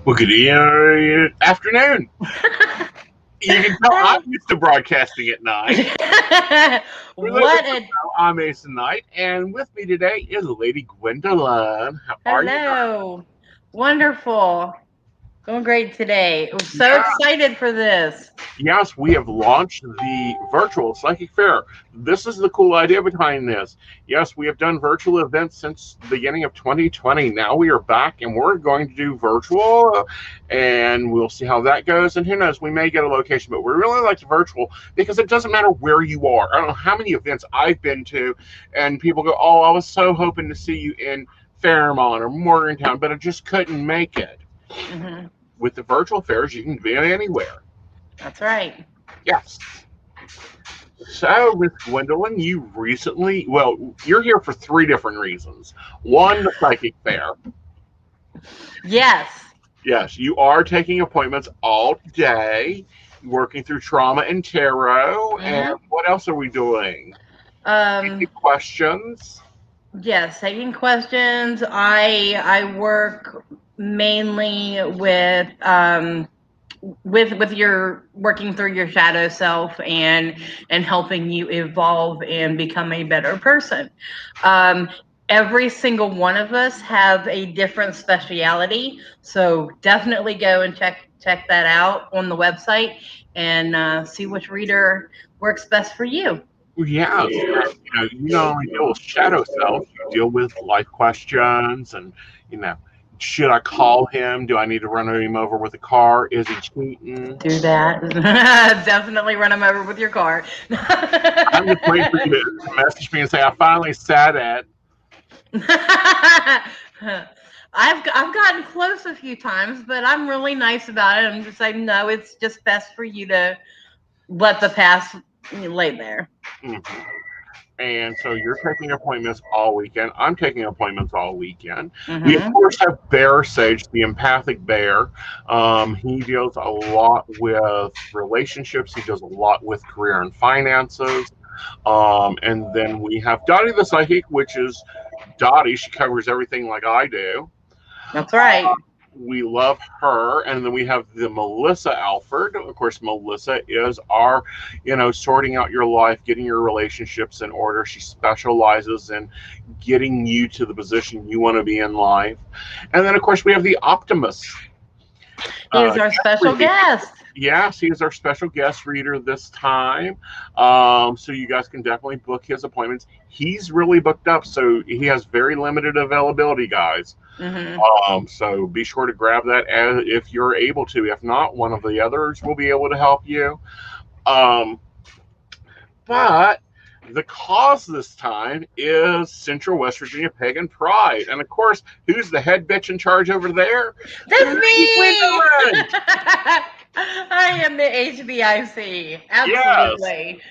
Well, good afternoon. You can tell I'm used to broadcasting at night. What a I'm Mason Knight, and with me today is Lady Gwendolyn. How are you? hello. Wonderful. Going great today. I'm so Yeah. excited for this. Yes, we have launched the virtual psychic fair. This is the cool idea behind this. Yes, we have done virtual events since the beginning of 2020. Now we are back and we're going to do virtual and we'll see how that goes. And who knows, we may get a location, but we really like the virtual because it doesn't matter where you are. I don't know how many events I've been to and people go, "Oh, I was so hoping to see you in Fairmont or Morgantown, but I just couldn't make it." Hmm. With the virtual fairs, you can be anywhere. That's right. Yes. So, Miss Gwendolyn, you're here for three different reasons. One, the psychic fair. Yes. Yes, you are taking appointments all day, working through trauma and tarot. And Hmm. what else are we doing? Any Um, questions? yes, taking questions. I work mainly with your working through your shadow self and helping you evolve and become a better person. um, every single one of us have a different speciality, so definitely go and check that out on the website and see which reader works best for you. Well, yes. You not only deal with shadow self, you deal with life questions and, you know, should I call him? Do I need to run him over with a car? Is he cheating? Do that. Definitely run them over with your car. I'm just waiting for you to message me and say, I finally sat at. I've gotten close a few times, but I'm really nice about it. I'm just like, no, it's just best for you to let the past lay there. Mhm. And so you're taking appointments all weekend. I'm taking appointments all weekend. We, of Hmm. course, have Bear Sage, the empathic bear. He deals a lot with relationships, he does a lot with career and finances. And then we have Dottie the psychic, which is Dottie. She covers everything like I do. That's right. We love her. And then we have the Melissa Alford. Of course, Melissa is our, sorting out your life, getting your relationships in order. She specializes in getting you to the position you want to be in life. And then, of course, we have the Optimist. He is our Guest special reading. guest. Yes, he is our special guest reader this time. So you guys can definitely book his appointments. He's really booked up, so he has very limited availability, guys. Hmm. So be sure to grab that if you're able to. If not, one of the others will be able to help you. Um, but the cause this time is Central West Virginia Pagan Pride. And of course, who's the head bitch in charge over there? That's Lady me. Gwendolyn! I am the HBIC. Yes, Absolutely.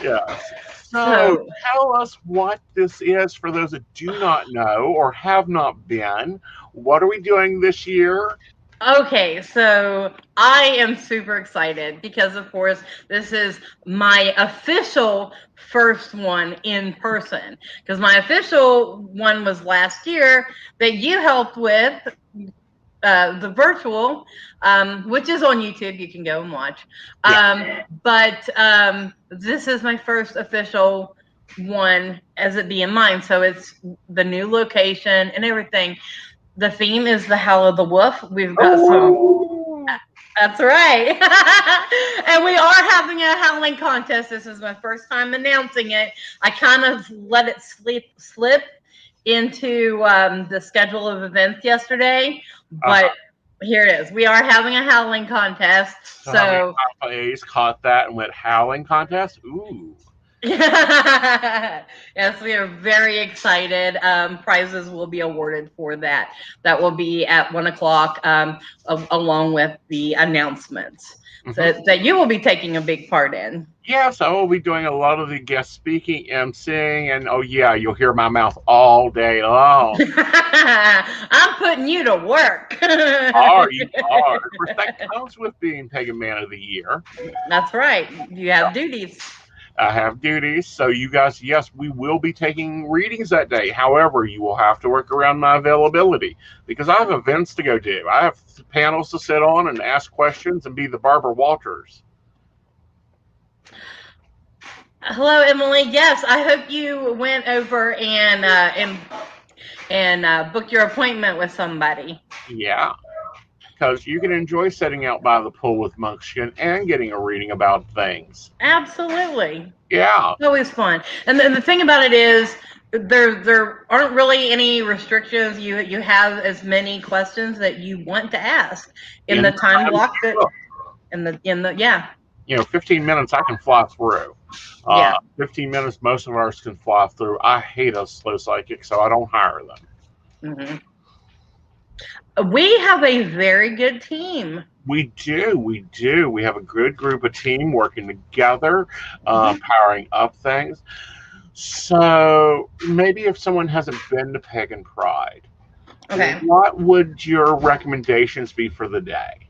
yes. So So, tell us what this is for those that do not know or have not been. What are we doing this year? okay, so I am super excited because, of course, this is my official first one in person. Because my official one was last year that you helped with, the virtual, which is on YouTube. You can go and watch. Yeah. But this is my first official one as it being mine. So it's the new location and everything. The theme is the Howl of the Wolf. We've got some. Oh, That's right. And we are having a howling contest. This is my first time announcing it. I kind of let it slip into the schedule of events yesterday, uh-huh. but here it is. We are having a howling contest. So how many So Papa A's caught that and went howling contest? Ooh. yes, we are very excited. Prizes will be awarded for that. That will be at 1 o'clock, along with the announcements. Hmm. So that you will be taking a big part in. Yes, I will be doing a lot of the guest speaking, emceeing, and oh yeah, you'll hear my mouth all day long. I'm putting you to work. You are. Of course, that comes with being Pagan Man of the Year. That's right. You have duties. I have duties. So you guys, yes, we will be taking readings that day. However, you will have to work around my availability because I have events to go do. I have panels to sit on and ask questions and be the Barbara Walters. Hello, Emily. Yes, I hope you went over and booked your appointment with somebody. Yeah, because you can enjoy sitting out by the pool with Monkskin and getting a reading about things. Absolutely. Yeah. It's always fun. And the thing about it is there aren't really any restrictions. You have as many questions that you want to ask in the time block that in the yeah. 15 minutes I can fly through. Yeah. 15 minutes most of ours can fly through. I hate us slow psychics, so I don't hire them. Mm-hmm. We have a very good team. We do. We have a good group of team working together, powering up things. So maybe if someone hasn't been to Pagan Pride, okay, what would your recommendations be for the day?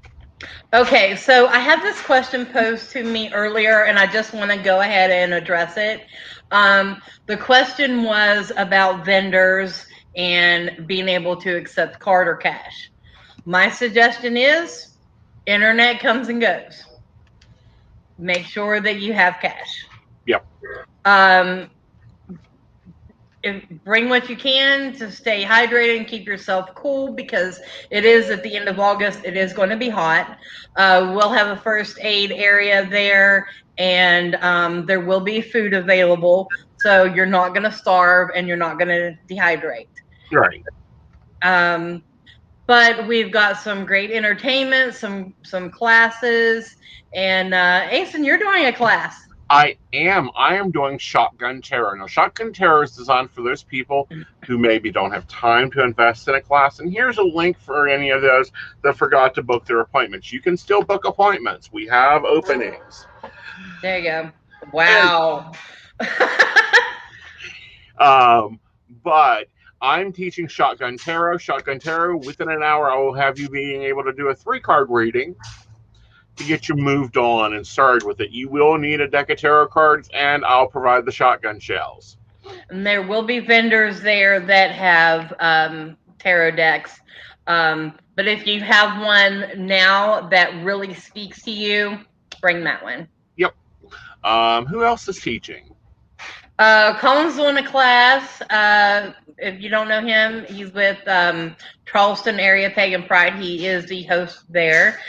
Okay, so I had this question posed to me earlier, and I just want to go ahead and address it. The question was about vendors and being able to accept card or cash. My suggestion is internet comes and goes. Make sure that you have cash. Yep. Bring what you can to stay hydrated and keep yourself cool because it is at the end of August. It is going to be hot. We'll have a first aid area there, and there will be food available. So you're not going to starve and you're not going to dehydrate. Right. But we've got some great entertainment, some classes, and Asen, you're doing a class. I am doing Shotgun Terror. Now, Shotgun Terror is designed for those people who maybe don't have time to invest in a class. And here's a link for any of those that forgot to book their appointments. You can still book appointments. We have openings. There you go. Wow. But I'm teaching Shotgun Tarot. Shotgun Tarot, within an hour, I will have you being able to do a 3-card reading to get you moved on and started with it. You will need a deck of tarot cards, and I'll provide the shotgun shells. And there will be vendors there that have tarot decks. But if you have one now that really speaks to you, bring that one. Yep. Who else is teaching? Colin's doing a class. If you don't know him, he's with Charleston Area Pagan Pride. He is the host there.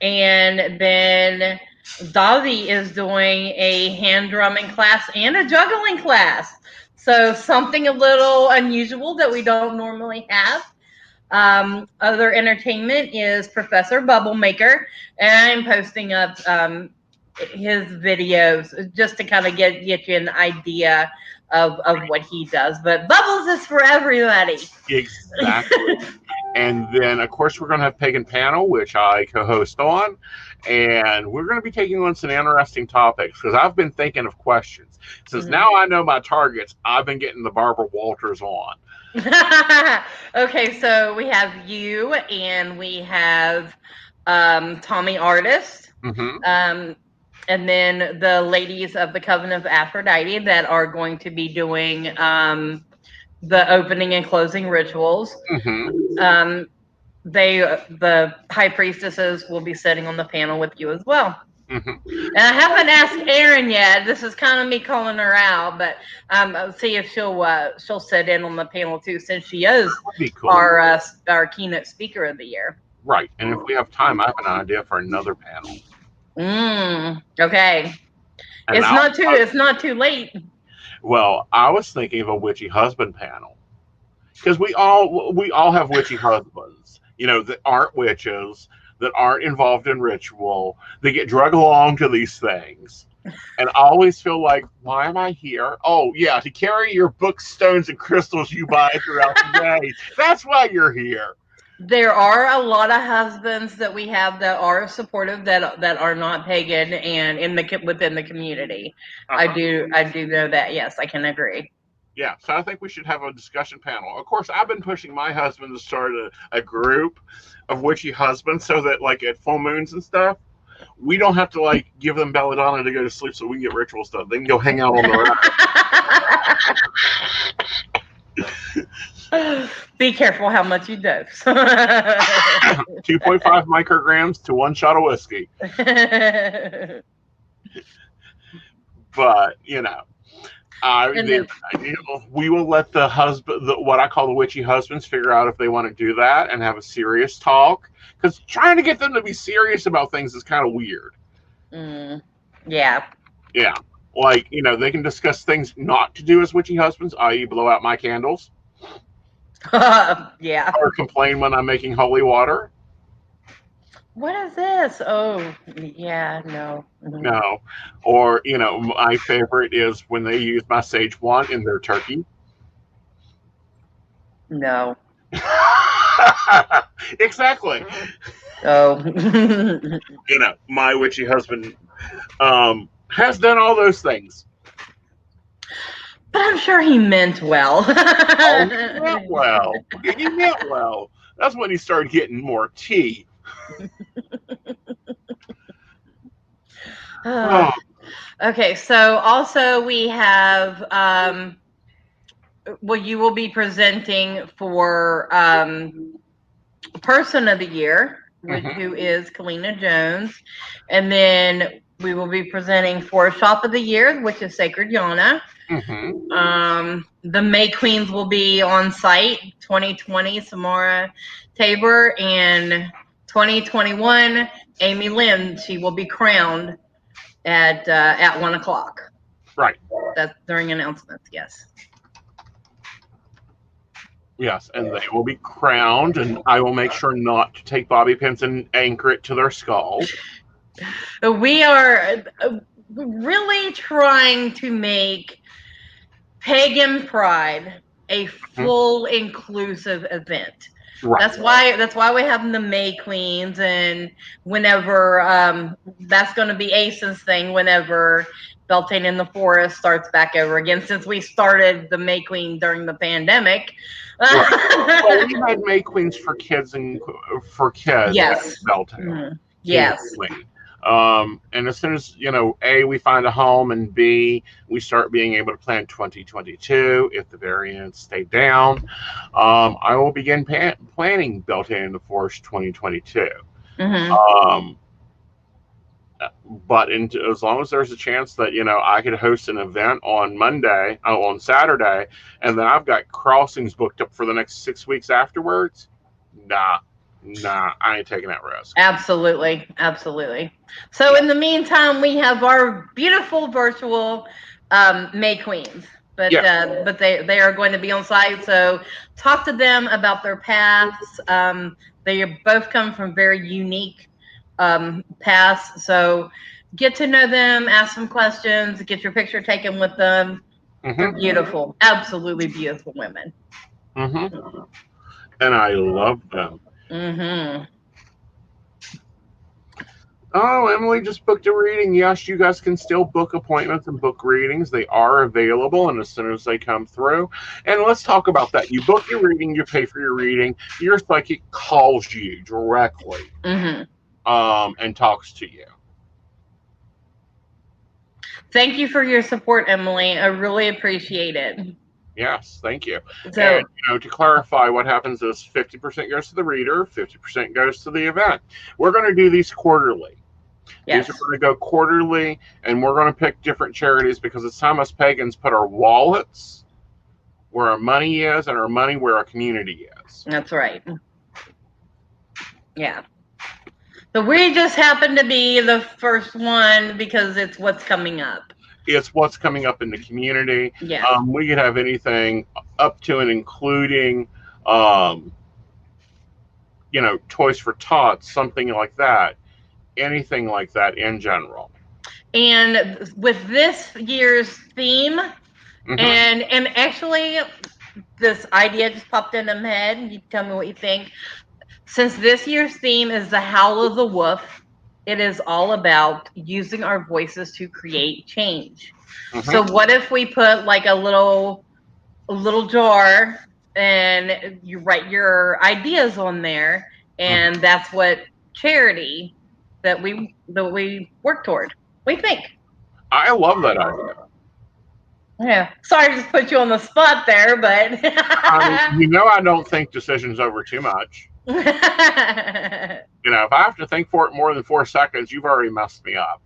And then Davi is doing a hand drumming class and a juggling class. So something a little unusual that we don't normally have. Other entertainment is Professor Bubble Maker. And I'm posting up his videos just to kind of get you an idea of what he does. But Bubbles is for everybody. Exactly. And then, of course, we're going to have Pagan Panel, which I co-host on. And we're going to be taking on some interesting topics because I've been thinking of questions. Since now I know my targets, I've been getting the Barbara Walters on. Okay, so we have you and we have Tommy Artist. And then the ladies of the Covenant of Aphrodite that are going to be doing the opening and closing rituals. The high priestesses will be sitting on the panel with you as well. And I haven't asked Erin yet. This is kind of me calling her out, but I'll see if she'll sit in on the panel too, since she is cool. our keynote speaker of the year. Right, and if we have time, I have an idea for another panel. Okay. And it's not too late. Well, I was thinking of a witchy husband panel because we all have witchy husbands, that aren't witches, that aren't involved in ritual. They get dragged along to these things, and I always feel like, why am I here? Oh yeah, to carry your books, stones, and crystals you buy throughout the day. That's why you're here. There are a lot of husbands that we have that are supportive that are not pagan and within the community. I do know that. Yes, I can agree. Yeah, so I think we should have a discussion panel. Of course, I've been pushing my husband to start a group of witchy husbands so that, like, at full moons and stuff, We don't have to like give them belladonna to go to sleep so we can get ritual stuff. They can go hang out on the rack. Be careful how much you dose. 2.5 micrograms to 1 shot of whiskey. But we will let the husband, what I call the witchy husbands, figure out if they want to do that and have a serious talk. Because trying to get them to be serious about things is kind of weird. Yeah. Yeah. Like, they can discuss things not to do as witchy husbands, i.e. blow out my candles. Yeah. Or complain when I'm making holy water. What is this? Oh, yeah, no. No. Or, my favorite is when they use my sage wand in their turkey. No. Exactly. Oh. My witchy husband has done all those things. But I'm sure he meant well. Oh, he meant well. He meant well. That's when he started getting more tea. Okay, so also we have you will be presenting for Person of the Year, who is Kalina Jones, and then we will be presenting for Shop of the Year, which is Sacred Yana. The May Queens will be on site. 2020 Samara Tabor, and 2021 Amy Lynn. She will be crowned at 1:00. Right. That's during announcements. Yes. Yes, and they will be crowned, and I will make sure not to take bobby pins and anchor it to their skull. We are really trying to make Pagan Pride a full inclusive event. Right. That's why we have the May Queens, and whenever that's going to be Ace's thing whenever Beltane in the Forest starts back over again, since we started the May Queen during the pandemic. Right. Well, we had May Queens for kids Yes. Beltane. Yes. And as soon as, A, we find a home, and B, we start being able to plan 2022, if the variants stay down, I will begin planning Beltane in the Forest 2022. But as long as there's a chance that, I could host an event on Saturday, and then I've got crossings booked up for the next 6 weeks afterwards, nah, I ain't taking that risk. Absolutely. So in the meantime, we have our beautiful virtual May Queens, but they are going to be on site. So talk to them about their paths. They both come from very unique paths. So get to know them, ask them questions, get your picture taken with them. They're beautiful, absolutely beautiful women. And I love them. Oh, Emily just booked a reading. Yes, you guys can still book appointments and book readings. They are available, and as soon as they come through. And let's talk about that. You book your reading, you pay for your reading. Your psychic calls you directly and talks to you. Thank you for your support, Emily. I really appreciate it. Yes, thank you. So, and, to clarify, what happens is 50% goes to the reader, 50% goes to the event. We're going to do these quarterly. Yes. These are going to go quarterly, and we're going to pick different charities because it's time us pagans put our wallets where our money is and our money where our community is. That's right. Yeah. So we just happen to be the first one because it's what's coming up. It's what's coming up in the community. Yeah. We could have anything up to and including, Toys for Tots, something like that. Anything like that in general. And with this year's theme, and actually this idea just popped into my head. You tell me what you think. Since this year's theme is the Howl of the Wolf, it is all about using our voices to create change. So what if we put like a little jar and you write your ideas on there, and that's what charity that we work toward. What do you think? I love that idea. Yeah. Sorry to just put you on the spot there, but I don't think decisions over too much. If I have to think for it more than 4 seconds, you've already messed me up.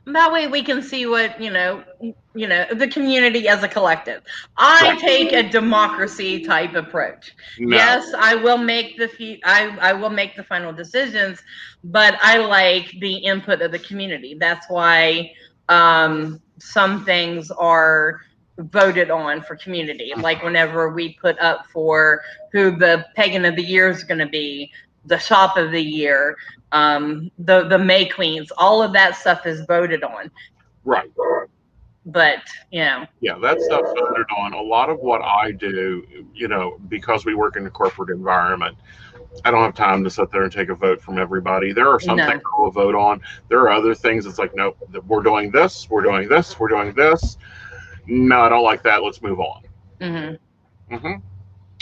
That way we can see what the community as a collective. I take a democracy type approach. No. Yes, I will make I will make the final decisions, but I like the input of the community. That's why some things are voted on for community. Like whenever we put up for who the Pagan of the Year is going to be, the Shop of the Year, the May Queens, all of that stuff is voted on. Right. But yeah, that stuff's voted on. A lot of what I do, because we work in a corporate environment, I don't have time to sit there and take a vote from everybody. There are some things we'll vote on. There are other things it's like, nope, we're doing this, we're doing this, we're doing this. No, I don't like that. Let's move on.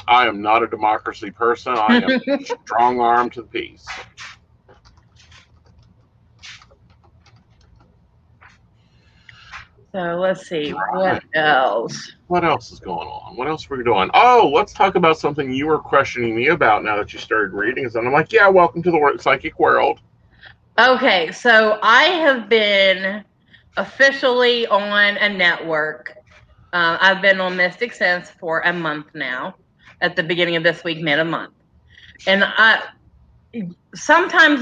I am not a democracy person. I am strong arm to the piece. So let's see, what else? What else is going on? What else are we doing? Oh, let's talk about something you were questioning me about now that you started reading. And I'm like, yeah, welcome to the psychic world. Okay, so I have been officially on a network. I've been on Mystic Sense for a month now. At the beginning of this week, made a month. And sometimes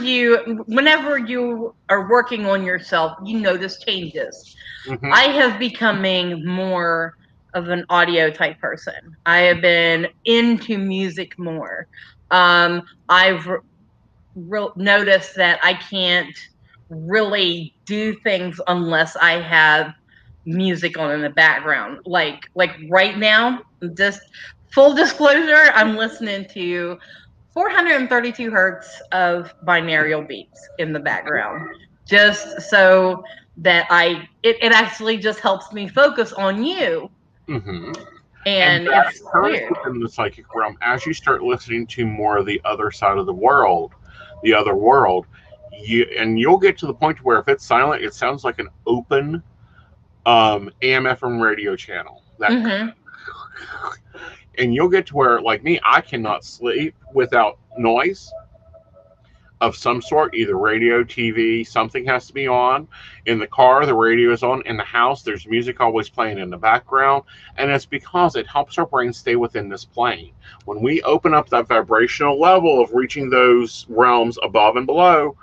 whenever you are working on yourself, you notice changes. I have becoming more of an audio type person. I have been into music more. I've noticed that I can't really do things unless I have music on in the background. Like right now, just full disclosure, I'm listening to 432 hertz of binaural beats in the background, just so that it actually just helps me focus on you. And it's weird. In the psychic realm, as you start listening to more of the other side of the world, the other world, you'll get to the point where if it's silent, it sounds like an open AM/FM radio channel. And you'll get to where, like me, I cannot sleep without noise of some sort, either radio, TV, something has to be on. In the car, the radio is on. In the house, there's music always playing in the background. And it's because it helps our brain stay within this plane. When we open up that vibrational level of reaching those realms above and below,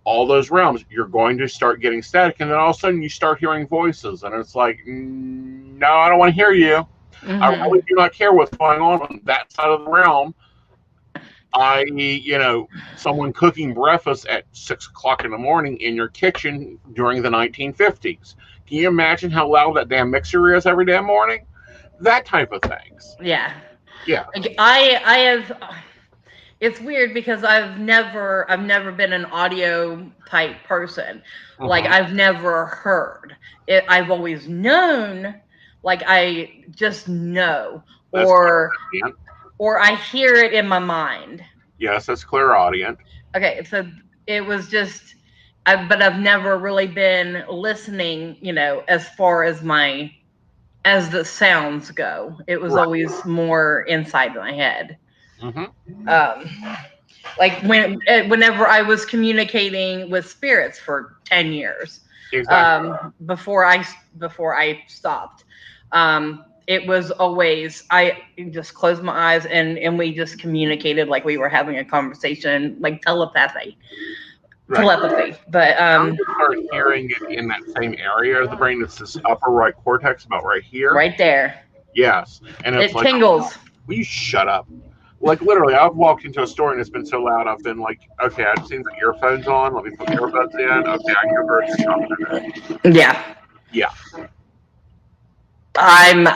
all those realms, you're going to start getting static. And then all of a sudden, you start hearing voices. And it's like, no, I don't want to hear you. I really do not care what's going on that side of the realm. Someone cooking breakfast at 6 o'clock in the morning in your kitchen during the 1950s. Can you imagine how loud that damn mixer is every damn morning? That type of things. Yeah. Like, I have. It's weird because I've never been an audio type person. Like I've never heard it. I've always known. Like I just know, or I hear it in my mind. Yes, that's clairaudient. Okay, so it was just, but I've never really been listening, as far as the sounds go. It was always more inside my head. Like whenever I was communicating with spirits for 10 years, before I stopped. It was always, I just closed my eyes and we just communicated like we were having a conversation, like telepathy. But you start hearing it in that same area of the brain. It's this upper right cortex, about right here, right there. Yes, and it's it tingles. Will you shut up? Like literally, I've walked into a store and it's been so loud. I've been like, okay, I've seen the earphones on. Let me put the earbuds in. Okay, I hear birds chomping. Yeah. I'm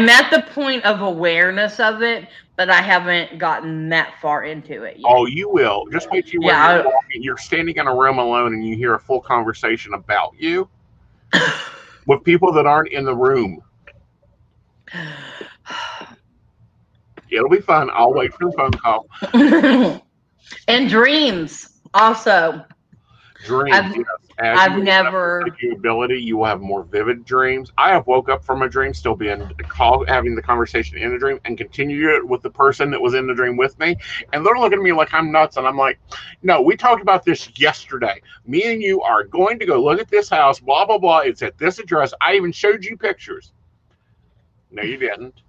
at the point of awareness of it, but I haven't gotten that far into it yet. Oh, you will. Just wait till you're standing in a room alone and you hear a full conversation about you with people that aren't in the room. It'll be fun. I'll wait for the phone call. And dreams. Also, Dreams, I've yes. As I've you never. have the ability, you will have more vivid dreams. I have woke up from a dream, still being having the conversation in a dream, and continue it with the person that was in the dream with me, and they're looking at me like I'm nuts, and I'm like, no, we talked about this yesterday. Me and you are going to go look at this house, blah blah blah. It's at this address. I even showed you pictures. No, you didn't.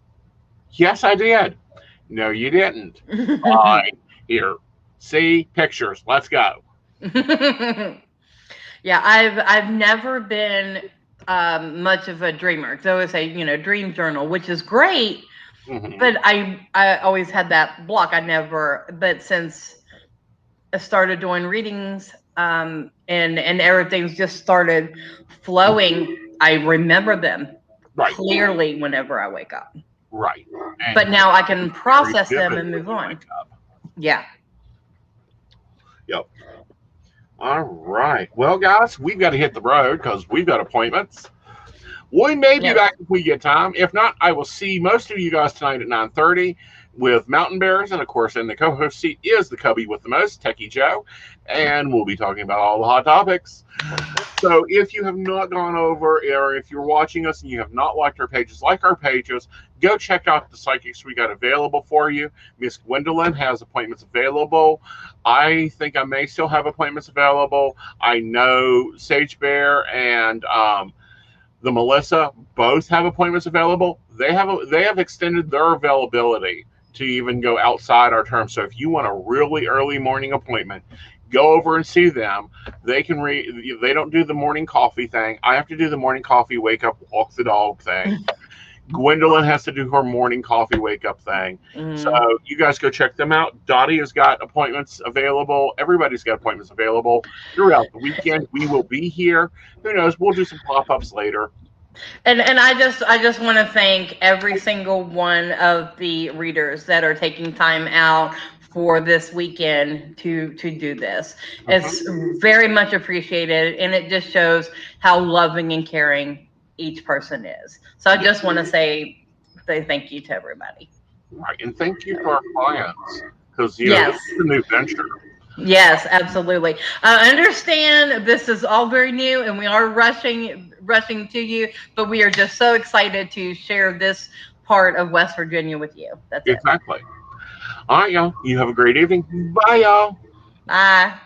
Yes, I did. No, you didn't. Fine. Here, see pictures. Let's go. Yeah, I've never been much of a dreamer. So I would say, dream journal, which is great, Mhm. but I always had that block. But since I started doing readings, and everything's just started flowing, I remember them Right, clearly whenever I wake up. right. But And now I can very process them vivid and when move you on. wake up. Yeah. Yep. All right. Well, guys, we've got to hit the road because we've got appointments. We may be Yes. back if we get time. If not, I will see most of you guys tonight at 9:30 with Mountain Bears. And, of course, in the co-host seat is the cubby with the most, Techie Joe. And we'll be talking about all the hot topics. So if you have not gone over, or if you're watching us and you have not liked our pages, like our pages, go check out the psychics we got available for you. Miss Gwendolyn has appointments available. I think I may still have appointments available. I know Sage Bear and the Melissa both have appointments available. They have extended their availability to even go outside our term. So if you want a really early morning appointment, go over and see them. They can they don't do the morning coffee thing. I have to do the morning coffee, wake up, walk the dog thing. Gwendolyn has to do her morning coffee wake up thing. So you guys go check them out. Dottie has got appointments available. Everybody's got appointments available throughout the weekend. We will be here. Who knows? We'll do some pop-ups later. And I just want to thank every single one of the readers that are taking time out for this weekend to do this. It's very much appreciated, and it just shows how loving and caring each person is. So I just want to say thank you to everybody. Right, and thank you to our clients because Yes. This is a new venture. Yes, absolutely. I understand this is all very new, and we are rushing to you, but we are just so excited to share this part of West Virginia with you. That's it. Exactly. All right, y'all. You have a great evening. Bye, y'all. Bye.